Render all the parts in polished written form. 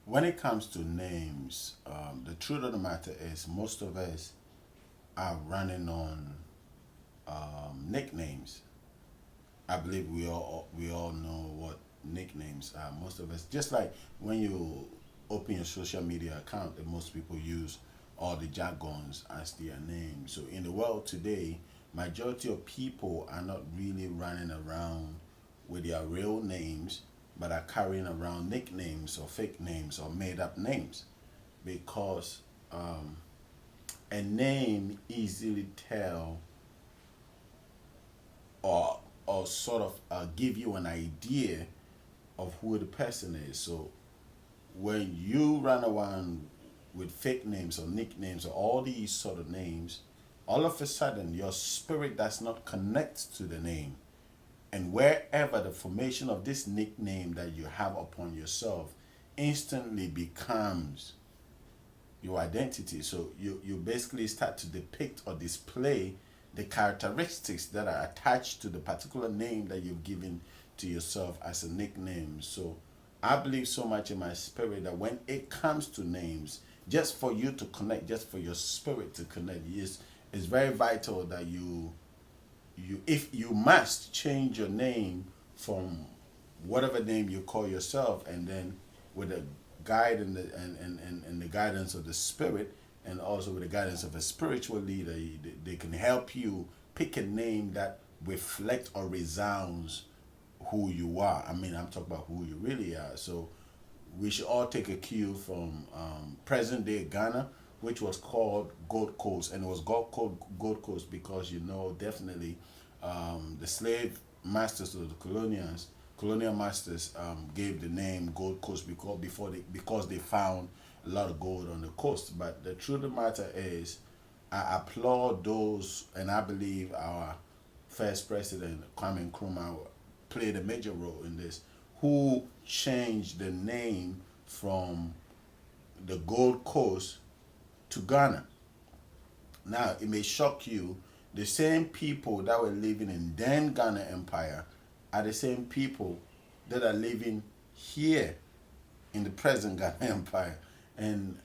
when it comes to names, the truth of the matter is most of us are running on nicknames. I believe we all know what nicknames are. Most of us, just like when you open your social media account, that most people use all the jargons as their name. So in the world today, majority of people are not really running around with their real names, but are carrying around nicknames or fake names or made up names because a name easily tell or sort of give you an idea of who the person is. So when you run around with fake names or nicknames or all these sort of names, all of a sudden your spirit does not connect to the name. And wherever the formation of this nickname that you have upon yourself instantly becomes your identity. So you basically start to depict or display the characteristics that are attached to the particular name that you've given to yourself as a nickname. So I believe so much in my spirit that when it comes to names, just for you to connect, just for your spirit to connect, is very vital that you if you must change your name from whatever name you call yourself, and then with the guide and the guidance of the spirit, and also with the guidance of a spiritual leader, they can help you pick a name that reflect or resounds who you are. I mean, I'm talking about who you really are. So we should all take a cue from present day Ghana, which was called Gold Coast, and it was called Gold Coast because definitely the slave masters of the colonial masters gave the name Gold Coast because they found a lot of gold on the coast. But the truth of the matter is, I applaud those, and I believe our first president Kwame Nkrumah played a major role in this, who changed the name from the Gold Coast to Ghana. Now, it may shock you, the same people that were living in then Ghana Empire are the same people that are living here in the present Ghana Empire. And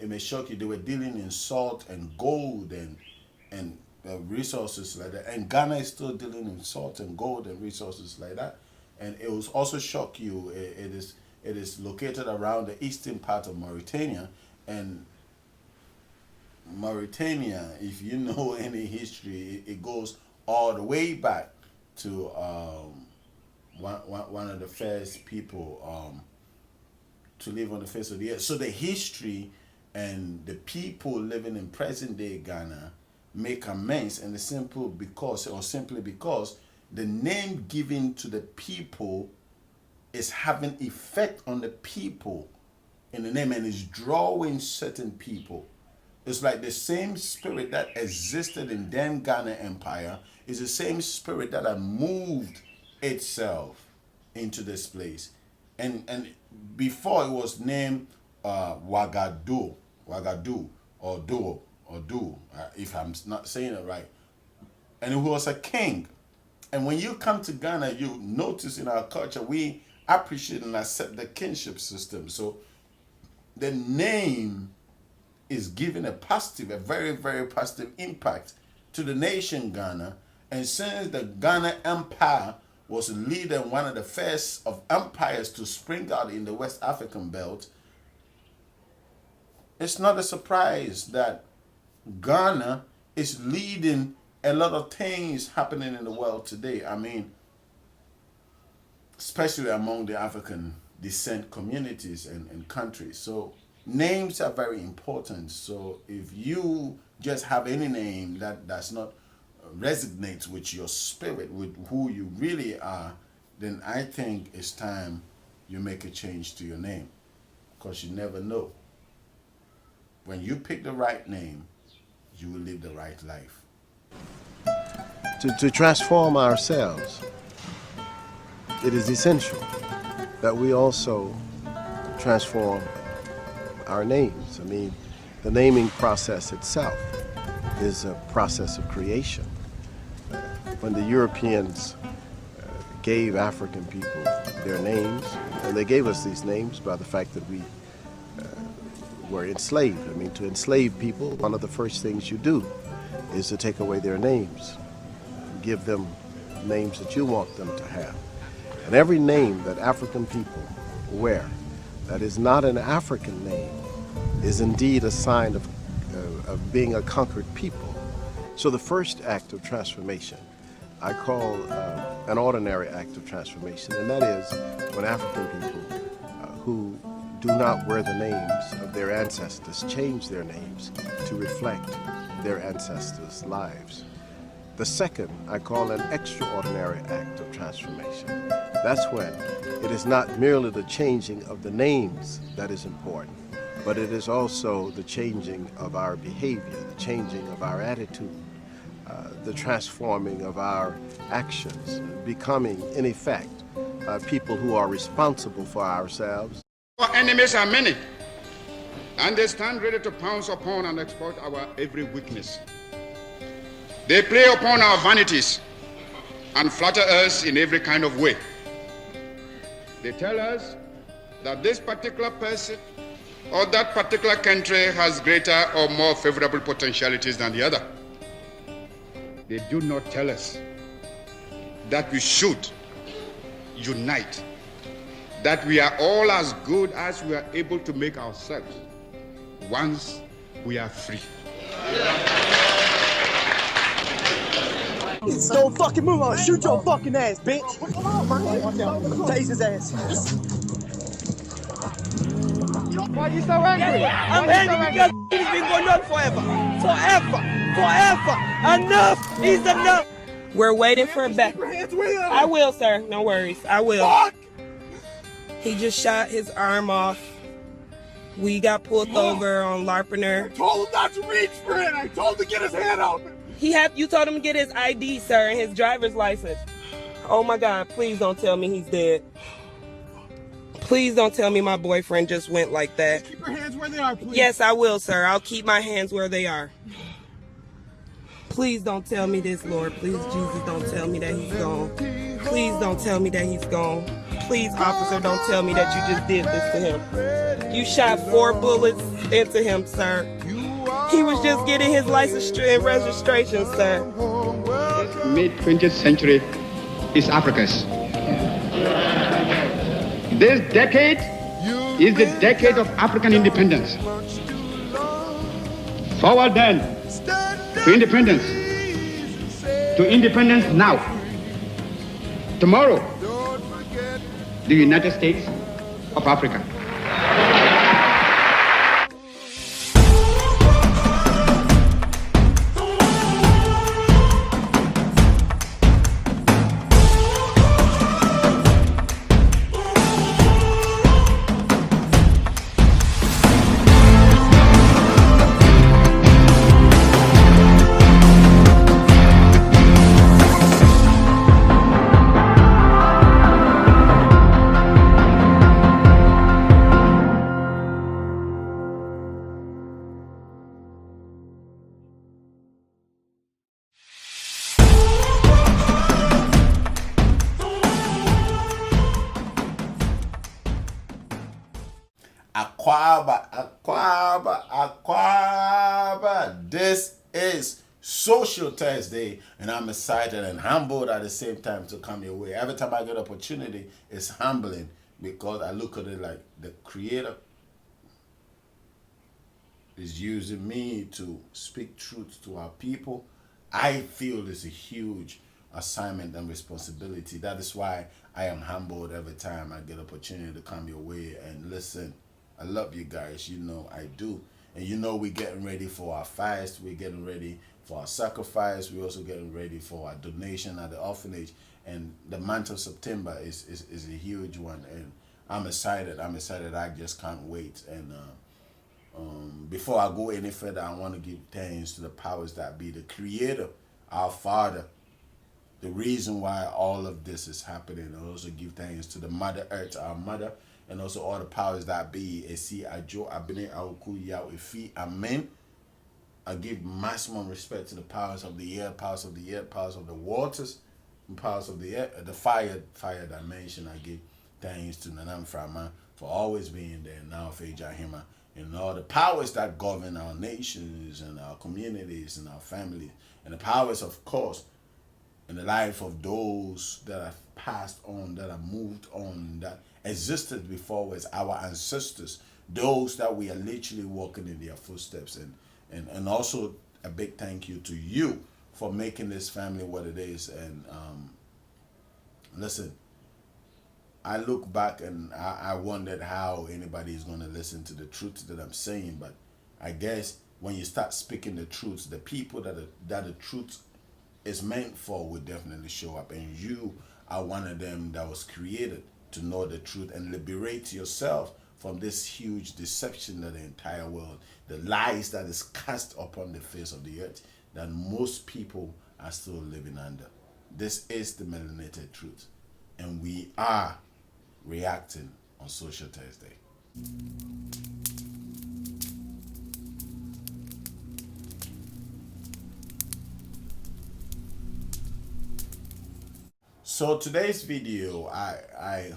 it may shock you, they were dealing in salt and gold and resources like that. And Ghana is still dealing in salt and gold and resources like that. And it will also shock you, it is located around the eastern part of Mauritania. And Mauritania, if you know any history, it goes all the way back to one of the first people to live on the face of the earth. So the history and the people living in present day Ghana make amends, and simply because the name given to the people is having effect on the people in the name and is drawing certain people. It's like the same spirit that existed in then Ghana Empire is the same spirit that had moved itself into this place. And before it was named Wagadu or Do, if I'm not saying it right. And he was a king. And when you come to Ghana, you notice in our culture, we appreciate and accept the kinship system. So the name is giving a very, very positive impact to the nation Ghana. And since the Ghana Empire was leading one of the first of empires to spring out in the West African belt, it's not a surprise that Ghana is leading a lot of things happening in the world today. I mean, especially among the African descent communities and countries. So names are very important. So if you just have any name that does not resonate with your spirit, with who you really are, then I think it's time you make a change to your name, because you never know. When you pick the right name, you will live the right life. To transform ourselves, it is essential that we also transform our names. I mean, the naming process itself is a process of creation. When the Europeans gave African people their names, and they gave us these names by the fact that we were enslaved. I mean, to enslave people, one of the first things you do is to take away their names, give them names that you want them to have. And every name that African people wear that is not an African name is indeed a sign of being a conquered people. So the first act of transformation I call an ordinary act of transformation, and that is when African people who do not wear the names of their ancestors change their names to reflect their ancestors' lives. The second I call an extraordinary act of transformation. That's when it is not merely the changing of the names that is important, but it is also the changing of our behavior, the changing of our attitude, the transforming of our actions, becoming, in effect, people who are responsible for ourselves. Our enemies are many, and they stand ready to pounce upon and exploit our every weakness. They play upon our vanities and flatter us in every kind of way. They tell us that this particular person or that particular country has greater or more favorable potentialities than the other. They do not tell us that we should unite, that we are all as good as we are able to make ourselves once we are free. Don't fucking move on. Shoot your fucking ass, bitch. Tase his ass. Why are you so angry? I'm angry because it's been going on forever. Enough is enough. We're waiting for a back. I will, sir. No worries. I will. Fuck. He just shot his arm off. We got pulled over on Larpener. I told him not to reach for it. I told him to get his hand out. You told him to get his ID, sir, and his driver's license. Oh my God, please don't tell me he's dead. Please don't tell me my boyfriend just went like that. Keep your hands where they are, please. Yes, I will, sir. I'll keep my hands where they are. Please don't tell me this, Lord. Please, Jesus, don't tell me that he's gone. Please don't tell me that he's gone. Please, officer, don't tell me that you just did this to him. You shot 4 bullets into him, sir. He was just getting his license and registration, sir. Mid-20th century is Africa's. This decade is the decade of African independence. Forward then to independence. To independence now. Tomorrow, the United States of Africa. Aquaba. This is Social Thursday, and I'm excited and humbled at the same time to come your way. Every time I get an opportunity, it's humbling because I look at it like the Creator is using me to speak truth to our people. I feel it's a huge assignment and responsibility. That is why I am humbled every time I get an opportunity to come your way and listen. I love you guys, you know I do. And you know we're getting ready for our fast, we're getting ready for our sacrifice, we're also getting ready for our donation at the orphanage. And the month of September is a huge one, and I'm excited, I just can't wait. And before I go any further, I want to give thanks to the powers that be, the Creator, our Father, the reason why all of this is happening. I also give thanks to the Mother Earth, our mother, and also all the powers that be. Amen. I give maximum respect to the powers of the air, powers of the earth, powers of the waters, and powers of the air, the fire dimension. I give thanks to Nanam Frama, for always being there. Now for Jahima and all the powers that govern our nations and our communities and our families, and the powers, of course, in the life of those that have passed on, that have moved on, that existed before us, our ancestors, those that we are literally walking in their footsteps. And also a big thank you to you for making this family what it is. And listen, I look back and I wondered how anybody is going to listen to the truth that I'm saying. But I guess when you start speaking the truth, the people that the truth is meant for will definitely show up. And you are one of them that was created to know the truth and liberate yourself from this huge deception that the entire world, the lies that is cast upon the face of the earth, that most people are still living under. This is the melanated truth. And we are reacting on Social Thursday. So today's video, I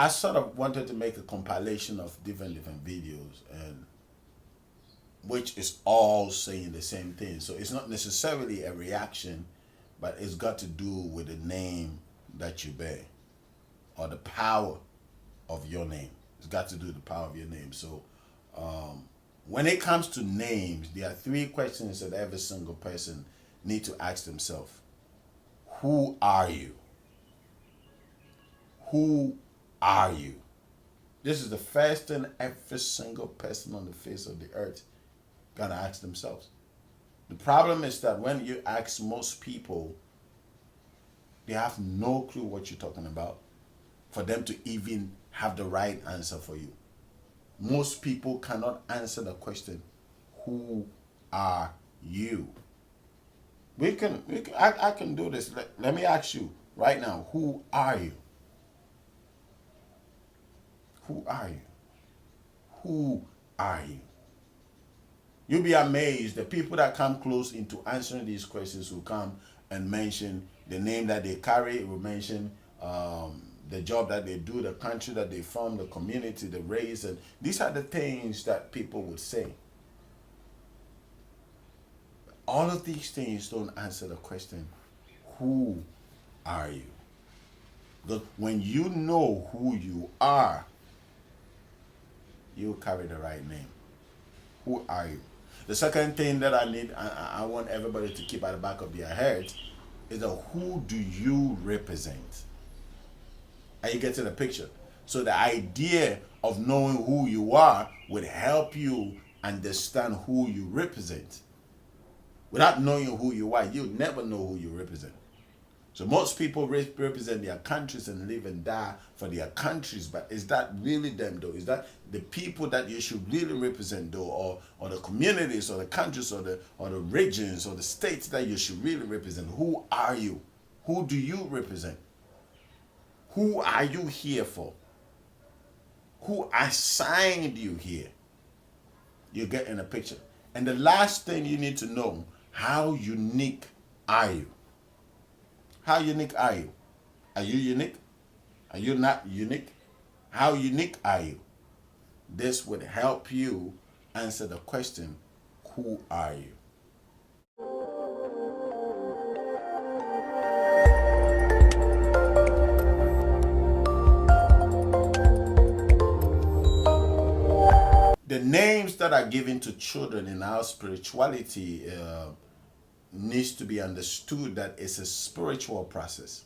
sort of wanted to make a compilation of different videos, and which is all saying the same thing. So it's not necessarily a reaction, but it's got to do with the name that you bear, or the power of your name. It's got to do with the power of your name. So when it comes to names, there are 3 questions that every single person needs to ask themselves. Who are you? Who are you? This is the first thing every single person on the face of the earth gotta ask themselves. The problem is that when you ask most people, they have no clue what you're talking about for them to even have the right answer for you. Most people cannot answer the question, who are you? I can do this. Let me ask you right now, who are you? Who are you? Who are you? You'll be amazed. The people that come close into answering these questions will come and mention the name that they carry, will mention the job that they do, the country that they from, the community, the race, and these are the things that people would say. All of these things don't answer the question, who are you? Because when you know who you are, you carry the right name. Who are you? The second thing that I want everybody to keep at the back of their head is who do you represent? And you get to the picture. So the idea of knowing who you are would help you understand who you represent. Without knowing who you are, you'll never know who you represent. So most people represent their countries and live and die for their countries, but is that really them though? Is that the people that you should really represent though, or the communities or the countries or the regions or the states that you should really represent? Who are you? Who do you represent? Who are you here for? Who assigned you here? You get in a picture. And the last thing you need to know, how unique are you? How unique are you? Are you unique? Are you not unique? How unique are you? This would help you answer the question, who are you? The names that are given to children in our spirituality needs to be understood that it's a spiritual process.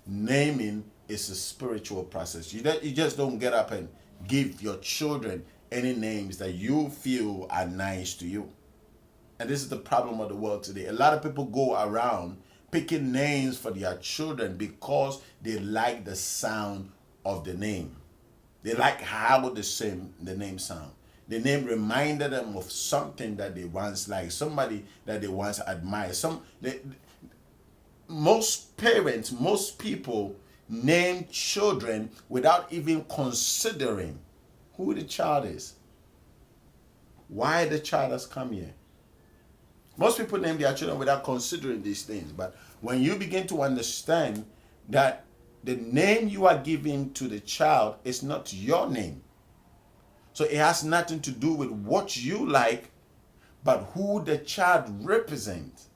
Naming is a spiritual process. You just don't get up and give your children any names that you feel are nice to you. And this is the problem of the world today. A lot of people go around picking names for their children because they like the sound of the name. They like how the name sound. The name reminded them of something that they once liked, somebody that they once admired. Most parents, most people name children without even considering who the child is, why the child has come here. Most people name their children without considering these things. But when you begin to understand that the name you are giving to the child is not your name. So it has nothing to do with what you like, but who the child represents.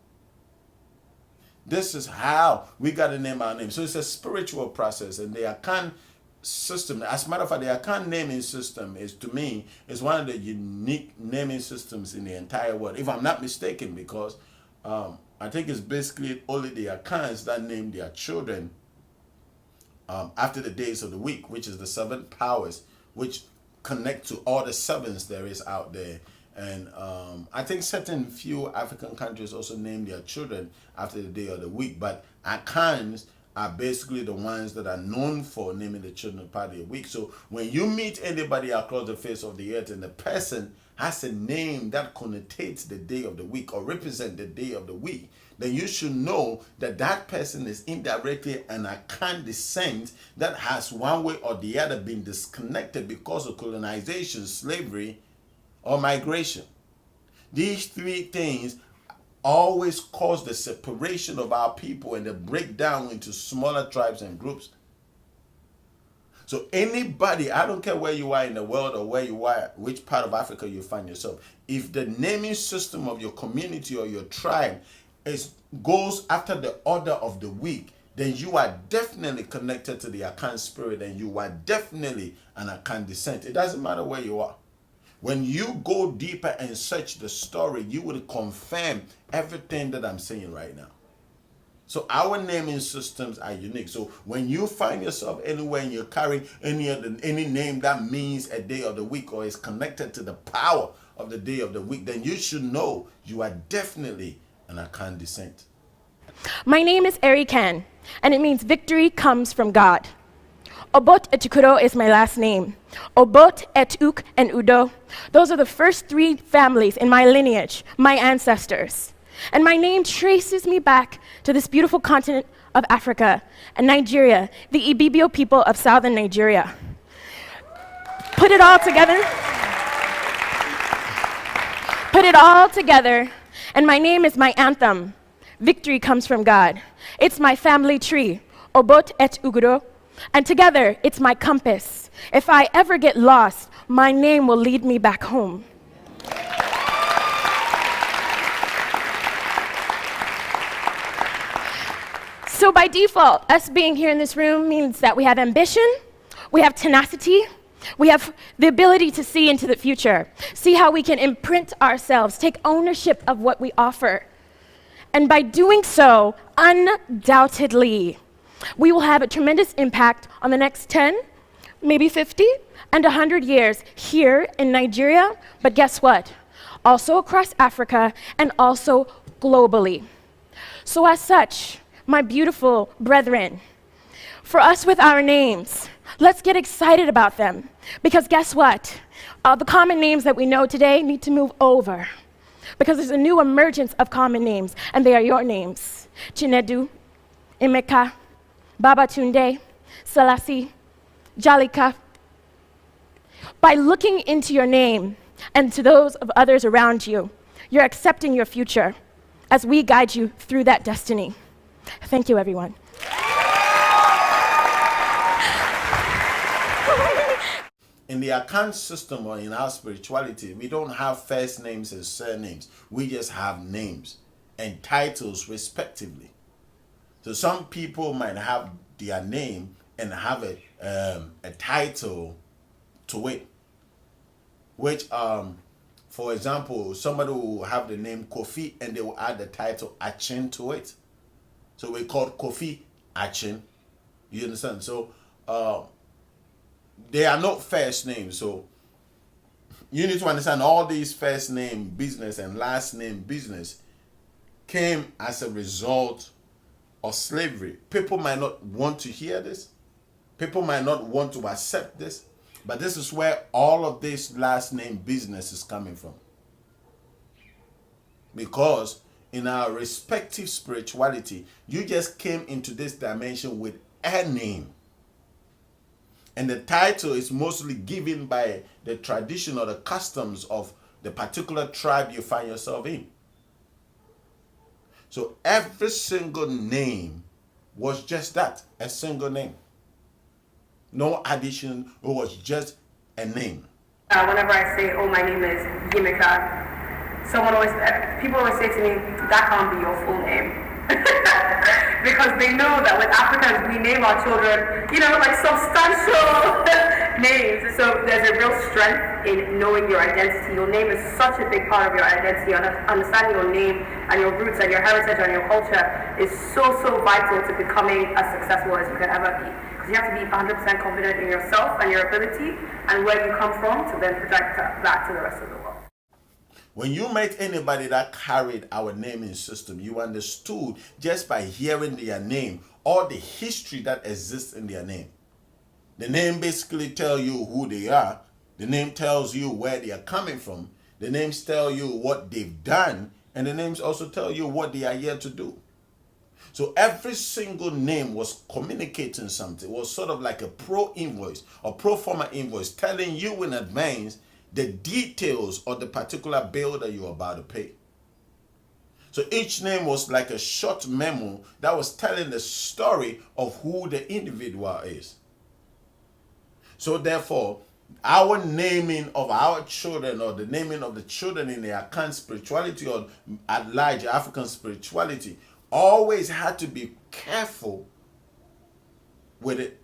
This is how we got to name our name. So it's a spiritual process, and the Akan system, as a matter of fact, the Akan naming system is, to me, is one of the unique naming systems in the entire world, if I'm not mistaken, because I think it's basically only the Akans that name their children after the days of the week, which is the 7 powers, which connect to all the 7s there is out there. And I think certain few African countries also name their children after the day of the week. But Akans are basically the ones that are known for naming the children part of the week. So when you meet anybody across the face of the earth and the person has a name that connotates the day of the week or represent the day of the week, then you should know that that person is indirectly an Akan descent that has one way or the other been disconnected because of colonization, slavery, or migration. These 3 things always cause the separation of our people and the breakdown into smaller tribes and groups. So anybody, I don't care where you are in the world or where you are, which part of Africa you find yourself, if the naming system of your community or your tribe goes after the order of the week, then you are definitely connected to the Akan spirit, and you are definitely an Akan descent. It doesn't matter where you are. When you go deeper and search the story, you will confirm everything that I'm saying right now. So our naming systems are unique. So when you find yourself anywhere and you're carrying any name that means a day of the week or is connected to the power of the day of the week, then you should know you are definitely an Akan descent. My name is Erican, and it means victory comes from God. Obot Etukuro is my last name. Obot, Etuk, and Udo. Those are the first 3 families in my lineage, my ancestors. And my name traces me back to this beautiful continent of Africa and Nigeria, the Ibibio people of southern Nigeria. Put it all together, and my name is my anthem. Victory comes from God. It's my family tree, Obot et Uguro. And together, it's my compass. If I ever get lost, my name will lead me back home. So by default, us being here in this room means that we have ambition, we have tenacity, we have the ability to see into the future, see how we can imprint ourselves, take ownership of what we offer. And by doing so, undoubtedly, we will have a tremendous impact on the next 10, maybe 50, and 100 years here in Nigeria, but guess what? Also across Africa and also globally. So as such, my beautiful brethren, for us with our names, let's get excited about them, because guess what? The common names that we know today need to move over, because there's a new emergence of common names, and they are your names: Chinedu, Emeka, Babatunde, Selassie, Jalika. By looking into your name and to those of others around you, you're accepting your future as we guide you through that destiny. Thank you, everyone. In the Akan system or in our spirituality, we don't have first names and surnames. We just have names and titles respectively. So some people might have their name and have a title to it, which, for example, somebody will have the name Kofi and they will add the title Achin to it. So we call Kofi Achin. You understand? So they are not first names. So you need to understand all these first name business and last name business came as a result of slavery. People might not want to hear this. People might not want to accept this. But this is where all of this last name business is coming from. Because in our respective spirituality, you just came into this dimension with a name. And the title is mostly given by the tradition or the customs of the particular tribe you find yourself in. So every single name was just that, a single name. no addition. It was just a name. Whenever I say, "Oh, my name is Yimika," people always say to me, "That can't be your full name," because they know that with Africans we name our children, like substantial names. So there's a real strength in knowing your identity. Your name is such a big part of your identity. Understanding your name and your roots and your heritage and your culture is so vital to becoming as successful as you can ever be. Because you have to be 100% confident in yourself and your ability and where you come from to then project that to the rest of the world. When you met anybody that carried our naming system, you understood just by hearing their name all the history that exists in their name. The name basically tells you who they are. The name tells you where they are coming from. The names tell you what they've done. And the names also tell you what they are here to do. So every single name was communicating something. It was sort of like a pro invoice or pro forma invoice telling you in advance the details of the particular bill that you're about to pay. So each name was like a short memo that was telling the story of who the individual is. So therefore, our naming of our children or the naming of the children in the Akan spirituality or at large African spirituality always had to be careful with it.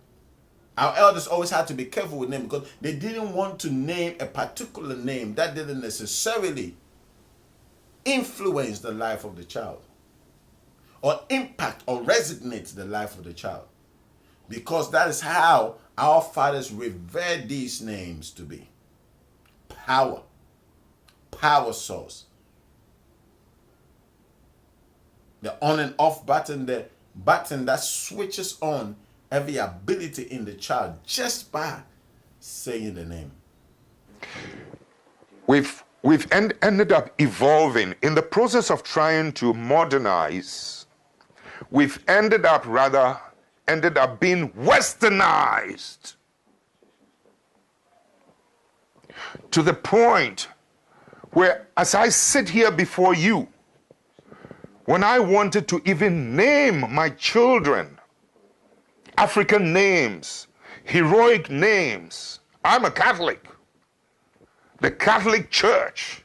Our elders always had to be careful with name because they didn't want to name a particular name that didn't necessarily influence the life of the child or impact or resonate the life of the child, because that is how our fathers revered these names to be. Power source. The on and off button, the button that switches on every ability in the child just by saying the name. We've ended up evolving in the process of trying to modernize. We've ended up being westernized to the point where, as I sit here before you, when I wanted to even name my children African names, heroic names, I'm a Catholic. The Catholic Church,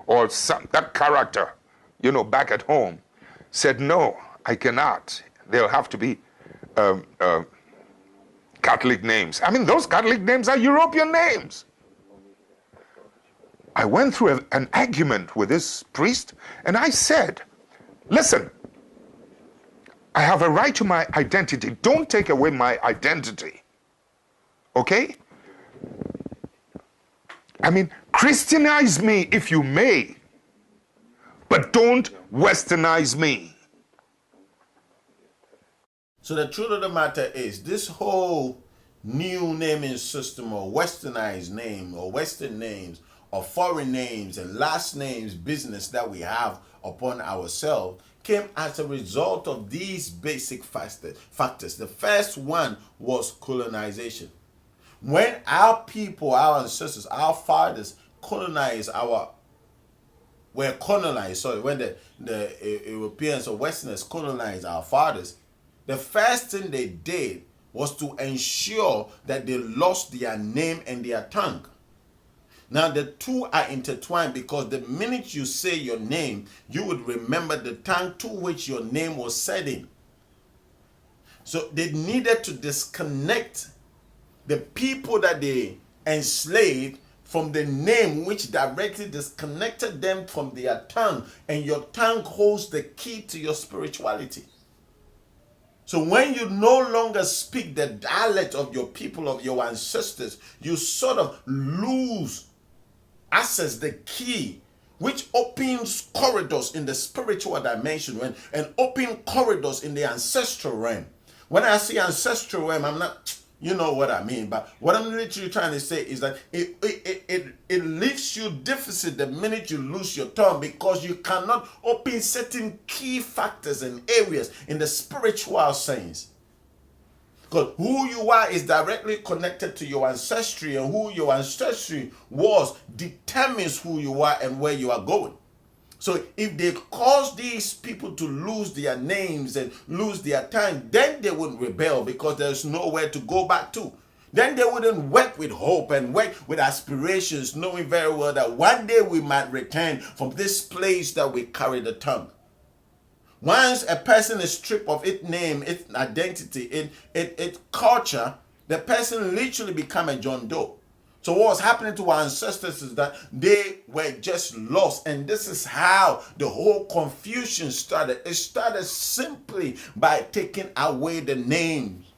or that character, back at home, said, no, I cannot. There'll have to be Catholic names. I mean, those Catholic names are European names. I went through an argument with this priest, and I said, listen, I have a right to my identity. Don't take away my identity. Okay? I mean, Christianize me if you may, but don't westernize me. So the truth of the matter is, this whole new naming system or westernized name or Western names or foreign names and last names business that we have upon ourselves came as a result of these basic factors. The first one was colonization. When our people, our ancestors, our fathers when the Europeans or Westerners colonized our fathers, the first thing they did was to ensure that they lost their name and their tongue. Now the two are intertwined because the minute you say your name, you would remember the tongue to which your name was said in. So they needed to disconnect the people that they enslaved from the name, which directly disconnected them from their tongue. And your tongue holds the key to your spirituality. So when you no longer speak the dialect of your people, of your ancestors, you sort of lose access, the key, which opens corridors in the spiritual dimension and open corridors in the ancestral realm. When I say ancestral realm, I'm not, you know what I mean, but what I'm literally trying to say is that it leaves you deficit the minute you lose your tongue, because you cannot open certain key factors and areas in the spiritual sense. Because who you are is directly connected to your ancestry, and who your ancestry was determines who you are and where you are going. So if they cause these people to lose their names and lose their time, then they would rebel because there's nowhere to go back to. Then they wouldn't work with hope and work with aspirations, knowing very well that one day we might return from this place that we carry the tongue. Once a person is stripped of its name, its identity, its culture, the person literally become a John Doe. So what was happening to our ancestors is that they were just lost. And this is how the whole confusion started. It started simply by taking away the names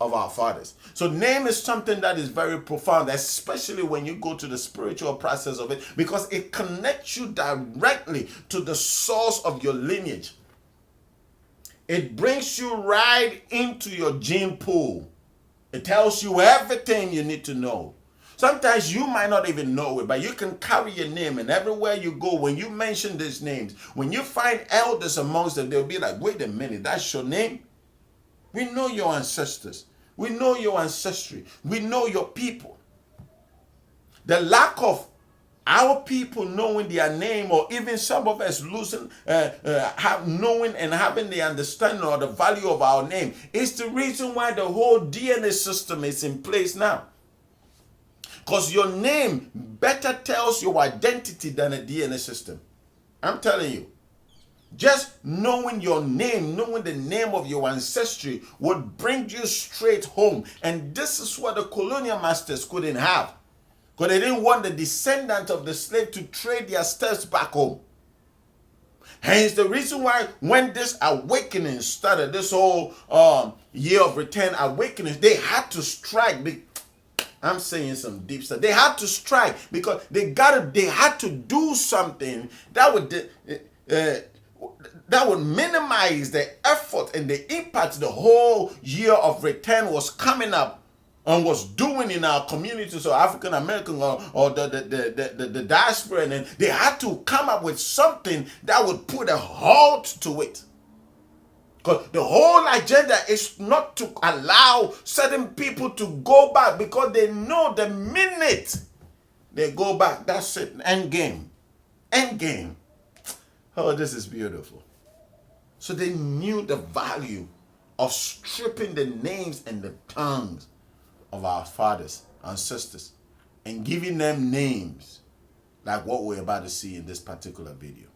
of our fathers. So name is something that is very profound, especially when you go to the spiritual process of it, because it connects you directly to the source of your lineage. It brings you right into your gene pool. It tells you everything you need to know. Sometimes you might not even know it, but you can carry your name, and everywhere you go, when you mention these names, when you find elders amongst them, they'll be like, wait a minute, that's your name? We know your ancestors. We know your ancestry. We know your people. The lack of our people knowing their name, or even some of us losing, knowing and having the understanding or the value of our name, is the reason why the whole DNA system is in place now. Because your name better tells your identity than a DNA system. I'm telling you. Just knowing your name, knowing the name of your ancestry would bring you straight home. And this is what the colonial masters couldn't have. Because they didn't want the descendants of the slave to trade their steps back home. Hence the reason why when this awakening started, this whole year of return awakening, they had to strike. I'm saying some deep stuff. They had to strike because they had to do something that would minimize the effort and the impact the whole year of return was coming up and was doing in our communities, or African American or the diaspora. And then they had to come up with something that would put a halt to it. Because the whole agenda is not to allow certain people to go back, because they know the minute they go back, that's it. End game. End game. Oh, this is beautiful. So they knew the value of stripping the names and the tongues of our fathers, ancestors, and giving them names like what we're about to see in this particular video.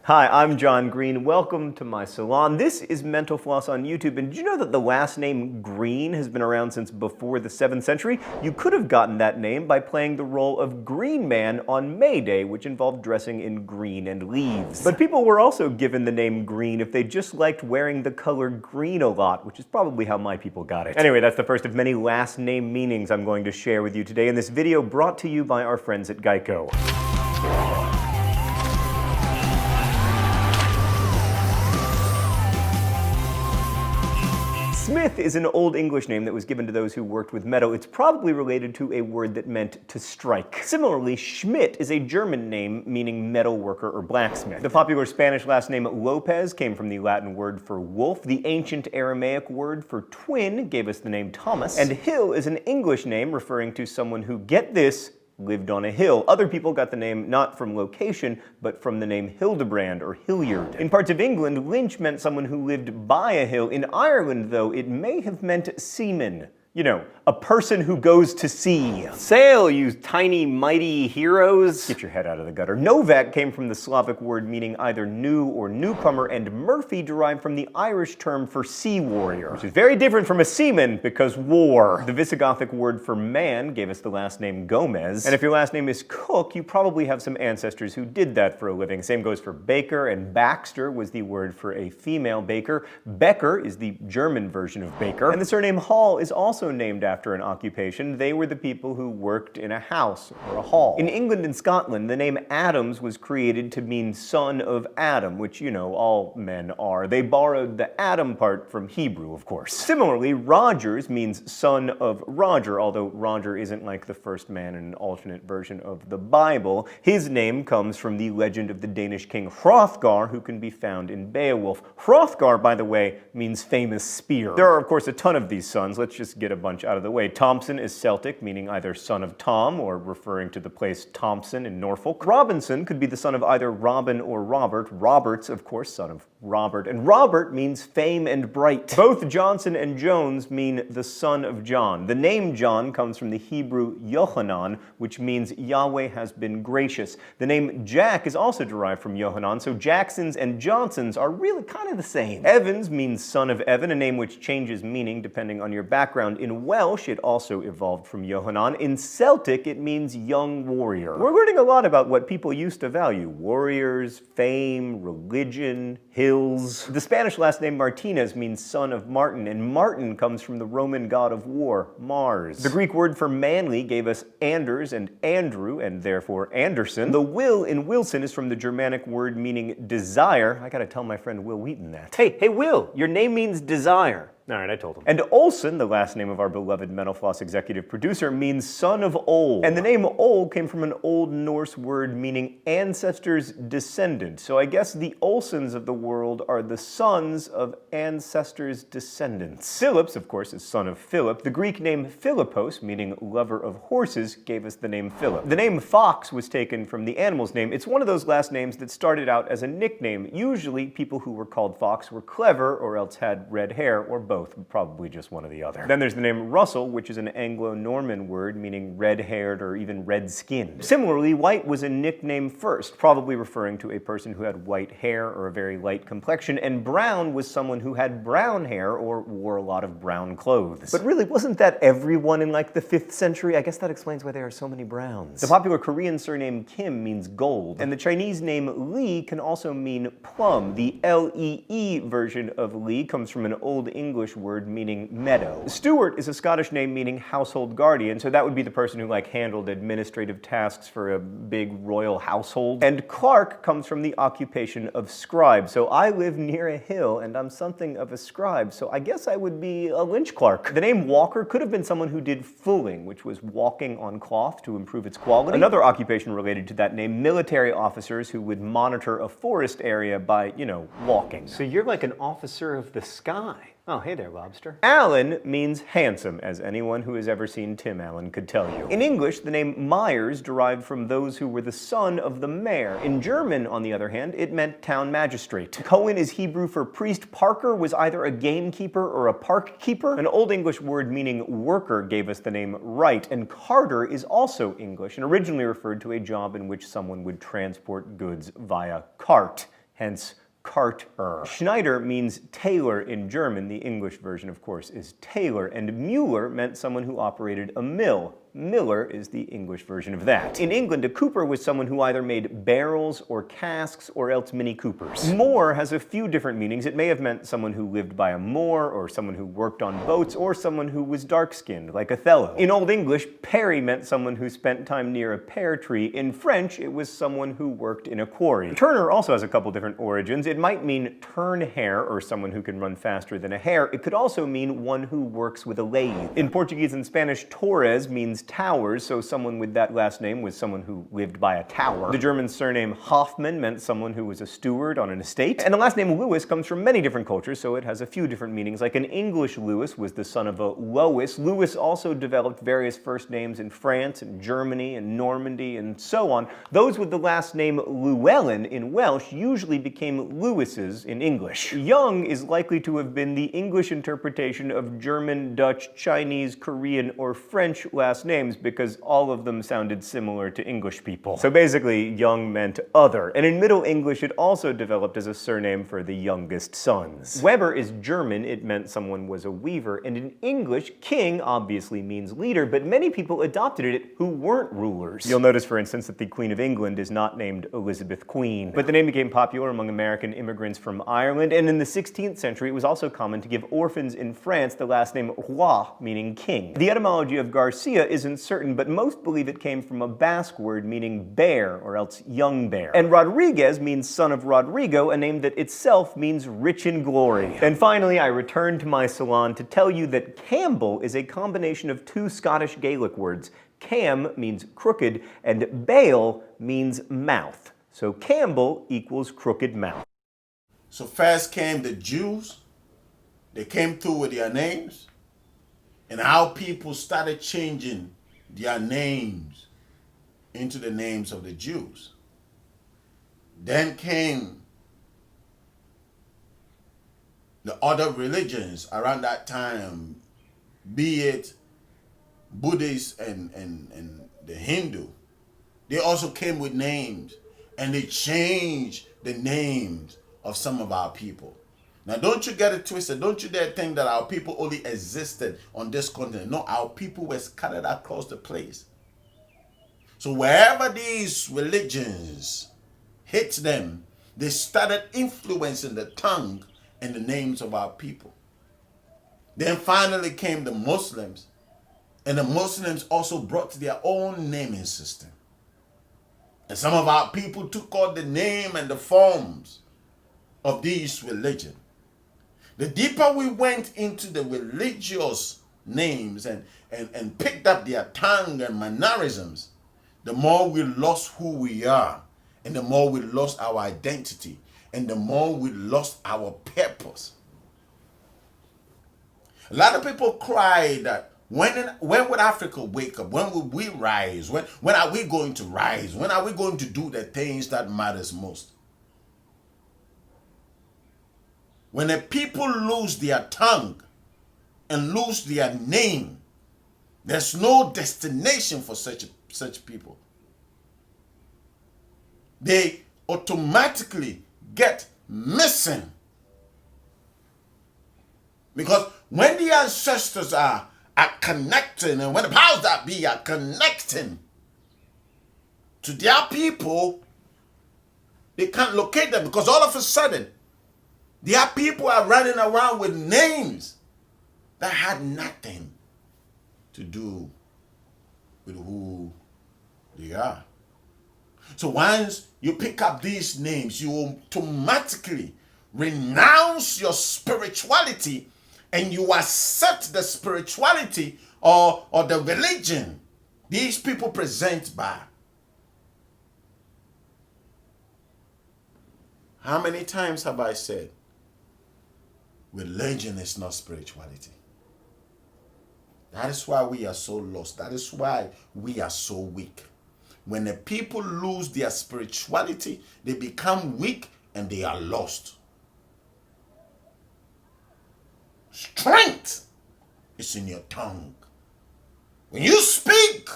Hi, I'm John Green. Welcome to my salon. This is Mental Floss on YouTube. And did you know that the last name Green has been around since before the 7th century? You could have gotten that name by playing the role of Green Man on May Day, which involved dressing in green and leaves. But people were also given the name Green if they just liked wearing the color green a lot, which is probably how my people got it. Anyway, that's the first of many last name meanings I'm going to share with you today in this video brought to you by our friends at Geico. Smith is an Old English name that was given to those who worked with metal. It's probably related to a word that meant to strike. Similarly, Schmidt is a German name meaning metal worker or blacksmith. The popular Spanish last name Lopez came from the Latin word for wolf. The ancient Aramaic word for twin gave us the name Thomas. And Hill is an English name referring to someone who, get this, lived on a hill. Other people got the name not from location, but from the name Hildebrand or Hilliard. In parts of England, Lynch meant someone who lived by a hill. In Ireland, though, it may have meant seaman. You know, a person who goes to sea. Sail, you tiny, mighty heroes. Get your head out of the gutter. Novak came from the Slavic word meaning either new or newcomer, and Murphy derived from the Irish term for sea warrior, which is very different from a seaman because war. The Visigothic word for man gave us the last name Gomez, and if your last name is Cook, you probably have some ancestors who did that for a living. Same goes for baker, and Baxter was the word for a female baker. Becker is the German version of baker, and the surname Hall is also named after an occupation. They were the people who worked in a house or a hall. In England and Scotland, the name Adams was created to mean son of Adam, which, you know, all men are. They borrowed the Adam part from Hebrew, of course. Similarly, Rogers means son of Roger, although Roger isn't like the first man in an alternate version of the Bible. His name comes from the legend of the Danish king Hrothgar, who can be found in Beowulf. Hrothgar, by the way, means famous spear. There are, of course, a ton of these sons. Let's just get a bunch out of the way. Thompson is Celtic, meaning either son of Tom or referring to the place Thompson in Norfolk. Robinson could be the son of either Robin or Robert. Roberts, of course, son of Robert. And Robert means fame and bright. Both Johnson and Jones mean the son of John. The name John comes from the Hebrew Yohanan, which means Yahweh has been gracious. The name Jack is also derived from Yohanan, so Jacksons and Johnsons are really kind of the same. Evans means son of Evan, a name which changes meaning depending on your background. In Welsh, it also evolved from Yohanan. In Celtic, it means young warrior. We're learning a lot about what people used to value: warriors, fame, religion, hills. The Spanish last name Martinez means son of Martin, and Martin comes from the Roman god of war, Mars. The Greek word for manly gave us Anders and Andrew, and therefore Anderson. The Will in Wilson is from the Germanic word meaning desire. I gotta tell my friend Will Wheaton that. Hey Will, your name means desire. All right, I told him. And Olson, the last name of our beloved Mental Floss executive producer, means son of Ol. And the name Ol came from an Old Norse word meaning ancestor's descendant. So I guess the Olsons of the world are the sons of ancestors' descendants. Phillips, of course, is son of Philip. The Greek name Philippos, meaning lover of horses, gave us the name Philip. The name Fox was taken from the animal's name. It's one of those last names that started out as a nickname. Usually, people who were called Fox were clever or else had red hair, or both. Probably just one or the other. Then there's the name Russell, which is an Anglo-Norman word meaning red-haired or even red-skinned. Similarly, White was a nickname first, probably referring to a person who had white hair or a very light complexion, and Brown was someone who had brown hair or wore a lot of brown clothes. But really, wasn't that everyone in like the 5th century? I guess that explains why there are so many Browns. The popular Korean surname Kim means gold, and the Chinese name Lee can also mean plum. The L-E-E version of Lee comes from an Old English word meaning meadow. Stuart is a Scottish name meaning household guardian, so that would be the person who handled administrative tasks for a big royal household. And Clark comes from the occupation of scribe, so I live near a hill and I'm something of a scribe, so I guess I would be a lynch clerk. The name Walker could have been someone who did fulling, which was walking on cloth to improve its quality. Another occupation related to that name, military officers who would monitor a forest area by, walking. So you're like an officer of the sky. Oh, hey there, lobster. Allen means handsome, as anyone who has ever seen Tim Allen could tell you. In English, the name Myers derived from those who were the son of the mayor. In German, on the other hand, it meant town magistrate. Cohen is Hebrew for priest. Parker was either a gamekeeper or a park keeper. An Old English word meaning worker gave us the name Wright, and Carter is also English and originally referred to a job in which someone would transport goods via cart, hence Carter. Schneider means tailor in German. The English version, of course, is tailor. And Mueller meant someone who operated a mill. Miller is the English version of that. In England, a cooper was someone who either made barrels or casks or else Mini Coopers. Moor has a few different meanings. It may have meant someone who lived by a moor, or someone who worked on boats, or someone who was dark-skinned, like Othello. In Old English, Perry meant someone who spent time near a pear tree. In French, it was someone who worked in a quarry. Turner also has a couple different origins. It might mean turn hare, or someone who can run faster than a hare. It could also mean one who works with a lathe. In Portuguese and Spanish, Torres means towers, so someone with that last name was someone who lived by a tower. The German surname Hoffman meant someone who was a steward on an estate. And the last name Lewis comes from many different cultures, so it has a few different meanings. Like an English Lewis was the son of a Lois. Lewis also developed various first names in France and Germany and Normandy and so on. Those with the last name Llewellyn in Welsh usually became Lewises in English. Young is likely to have been the English interpretation of German, Dutch, Chinese, Korean, or French last names, because all of them sounded similar to English people. So basically, young meant other. And in Middle English, it also developed as a surname for the youngest sons. Weber is German. It meant someone was a weaver. And in English, king obviously means leader, but many people adopted it who weren't rulers. You'll notice, for instance, that the Queen of England is not named Elizabeth Queen. But the name became popular among American immigrants from Ireland, and in the 16th century, it was also common to give orphans in France the last name Roi, meaning king. The etymology of Garcia isn't certain, but most believe it came from a Basque word meaning bear, or else young bear. And Rodriguez means son of Rodrigo, a name that itself means rich in glory. And finally, I returned to my salon to tell you that Campbell is a combination of two Scottish Gaelic words. Cam means crooked, and Bale means mouth. So Campbell equals crooked mouth. So first came the Jews. They came through with their names. And how people started changing their names into the names of the Jews. Then came the other religions around that time, be it Buddhist and the Hindu, they also came with names, and they changed the names of some of our people. Now, don't you get it twisted. Don't you dare think that our people only existed on this continent. No, our people were scattered across the place. So wherever these religions hit them, they started influencing the tongue and the names of our people. Then finally came the Muslims, and the Muslims also brought their own naming system. And some of our people took on the name and the forms of these religions. The deeper we went into the religious names and picked up their tongue and mannerisms, the more we lost who we are, and the more we lost our identity, and the more we lost our purpose. A lot of people cry that when would Africa wake up? When will we rise? When are we going to rise? When are we going to do the things that matters most? When the people lose their tongue and lose their name, there's no destination for such people. They automatically get missing. Because when the ancestors are connecting, and when the powers that be are connecting to their people, they can't locate them, because all of a sudden, their people are running around with names that had nothing to do with who they are. So once you pick up these names, you automatically renounce your spirituality and you accept the spirituality or the religion these people present by. How many times have I said, religion is not spirituality? That is why we are so lost. That is why we are so weak. When the people lose their spirituality, they become weak and they are lost. Strength is in your tongue. When you speak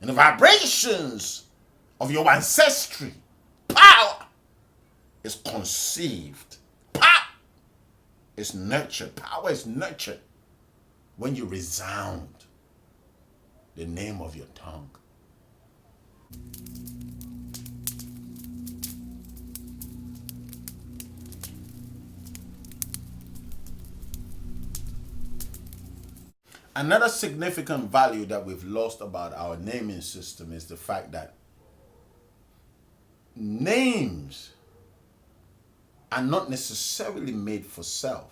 in the vibrations of your ancestry, power is conceived. Power is nurtured. Power is nurtured when you resound the name of your tongue. Another significant value that we've lost about our naming system is the fact that names are not necessarily made for self.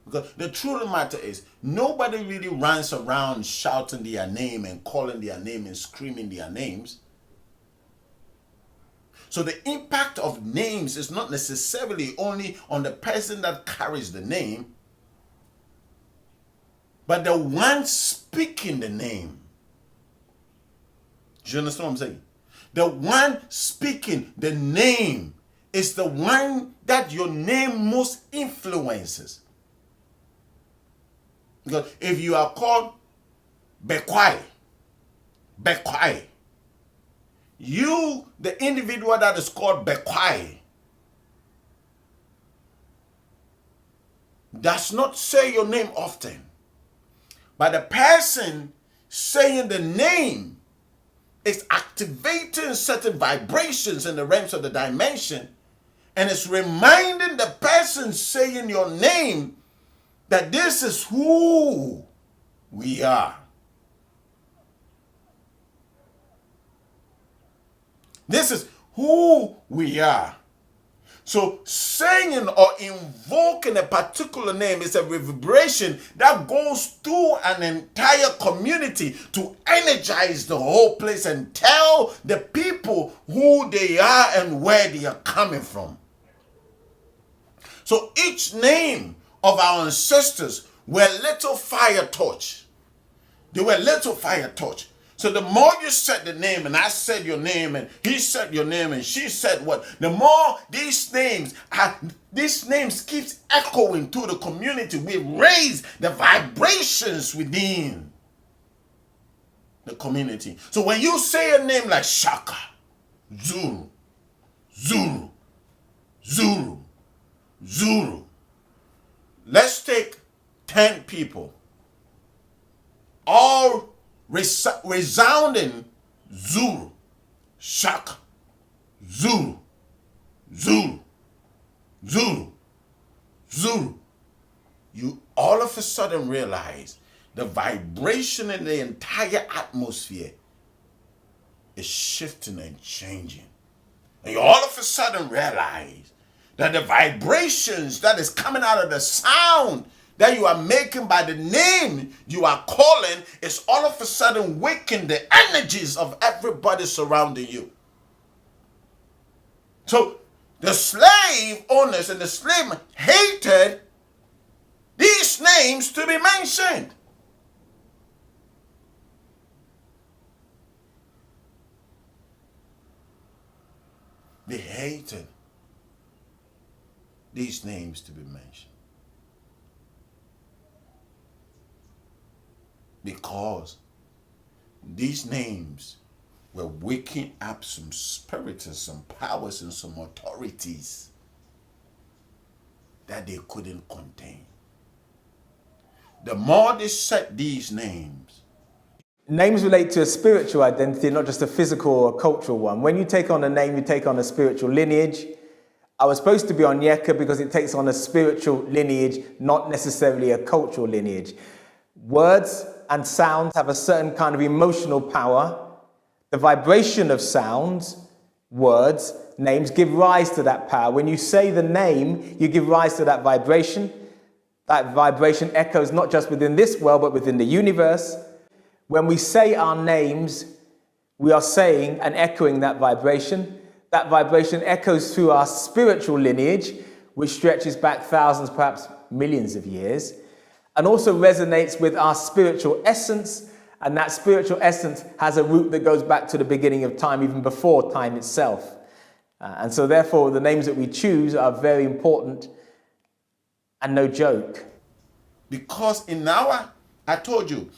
Because the truth of the matter is, nobody really runs around shouting their name and calling their name and screaming their names. So the impact of names is not necessarily only on the person that carries the name, but the one speaking the name. Do you understand what I'm saying? The one speaking the name is the one that your name most influences. Because if you are called Bekwai, you, the individual that is called Bekwai, does not say your name often. But the person saying the name is activating certain vibrations in the realms of the dimension, and it's reminding the person saying your name that this is who we are. This is who we are. So saying or invoking a particular name is a reverberation that goes through an entire community to energize the whole place and tell the people who they are and where they are coming from. So each name of our ancestors were little fire torch. They were little fire torch. So the more you said the name, and I said your name, and he said your name, and she said what, the more these names keeps echoing through the community. We raise the vibrations within the community. So when you say a name like Shaka, Zulu, Zulu, Zulu, Zulu, let's take 10 people, all resounding Zulu, Shaka, Zulu, Zulu, Zulu, Zulu. You all of a sudden realize the vibration in the entire atmosphere is shifting and changing. And you all of a sudden realize that the vibrations that is coming out of the sound that you are making by the name you are calling is all of a sudden waking the energies of everybody surrounding you. So the slave owners and the slave hated these names to be mentioned. They hated these names to be mentioned. Because these names were waking up some spirits and some powers and some authorities that they couldn't contain. The more they said these names, names relate to a spiritual identity, not just a physical or cultural one. When you take on a name, you take on a spiritual lineage. I was supposed to be on Yeka because it takes on a spiritual lineage, not necessarily a cultural lineage. Words and sounds have a certain kind of emotional power. The vibration of sounds, words, names give rise to that power. When you say the name, you give rise to that vibration. That vibration echoes not just within this world, but within the universe. When we say our names, we are saying and echoing that vibration. That vibration echoes through our spiritual lineage, which stretches back thousands, perhaps millions of years, and also resonates with our spiritual essence. And that spiritual essence has a root that goes back to the beginning of time, even before time itself. And so therefore, the names that we choose are very important and no joke. Because I told you,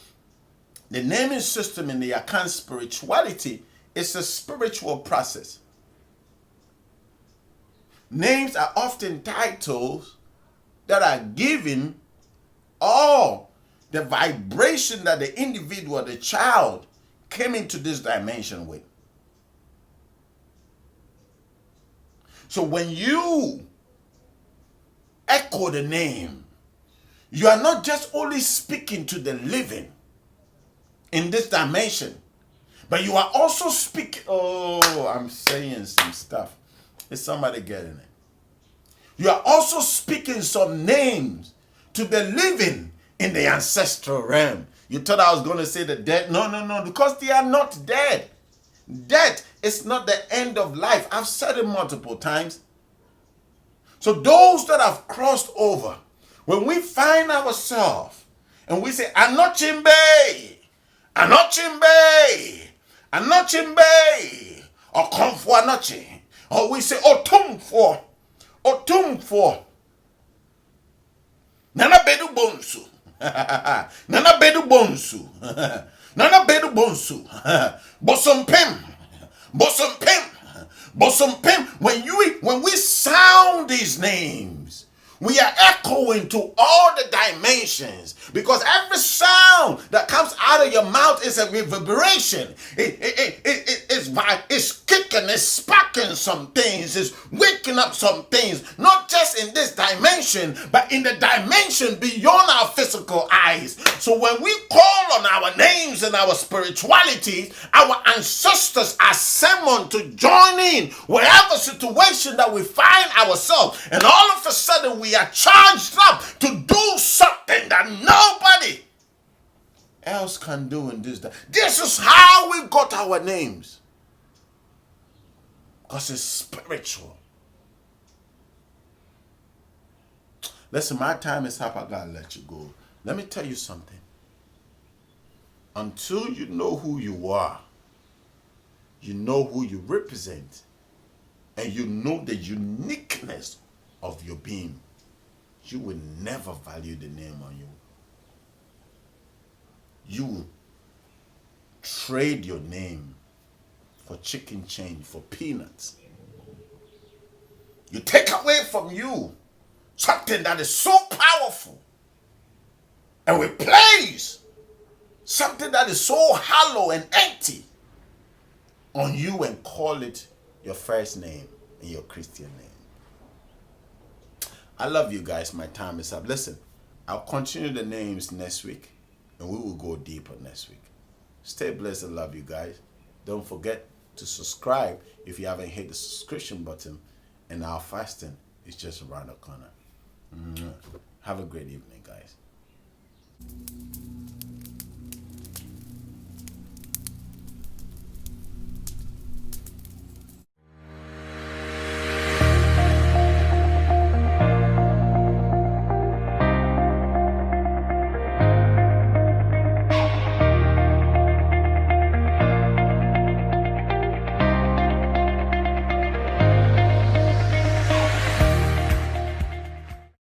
the naming system in the Akan spirituality is a spiritual process. Names are often titles that are given all the vibration that the individual, the child, came into this dimension with. So when you echo the name, you are not just only speaking to the living in this dimension, but you are also speaking. Oh, I'm saying some stuff. Is somebody getting it? You are also speaking some names to the living in the ancestral realm. You thought I was going to say the dead? No, because they are not dead. Death is not the end of life. I've said it multiple times. So those that have crossed over, when we find ourselves and we say, Anochimbe, Anochimbe, Anochimbe, or Komfo Anochi, or we say, Otumfo, Otumfo, Nana Bedu Bonsu, Nana Bedu Bonsu, Nana Bedu Bonsu, Bosompem, Bosompem, Bosompem. When we sound these names, we are echoing to all the dimensions, because every sound that comes out of your mouth is a reverberation. It's kicking, it's sparking some things, it's waking up some things, not just in this dimension, but in the dimension beyond our physical eyes. So when we call on our names and our spirituality, our ancestors are summoned to join in whatever situation that we find ourselves, and all of a sudden we are charged up to do something that nobody else can do in this day. This is how we got our names, because it's spiritual. Listen, my time is up. I gotta let you go. Let me tell you something. Until you know who you are, you know who you represent, and you know the uniqueness of your being, you will never value the name on you. You will trade your name for chicken change, for peanuts. You take away from you something that is so powerful and replace something that is so hollow and empty on you and call it your first name and your Christian name. I love you guys. My time is up. Listen, I'll continue the names next week and we will go deeper next week. Stay blessed and love you guys. Don't forget to subscribe if you haven't hit the subscription button, and our fasting is just around the corner. Have a great evening, guys.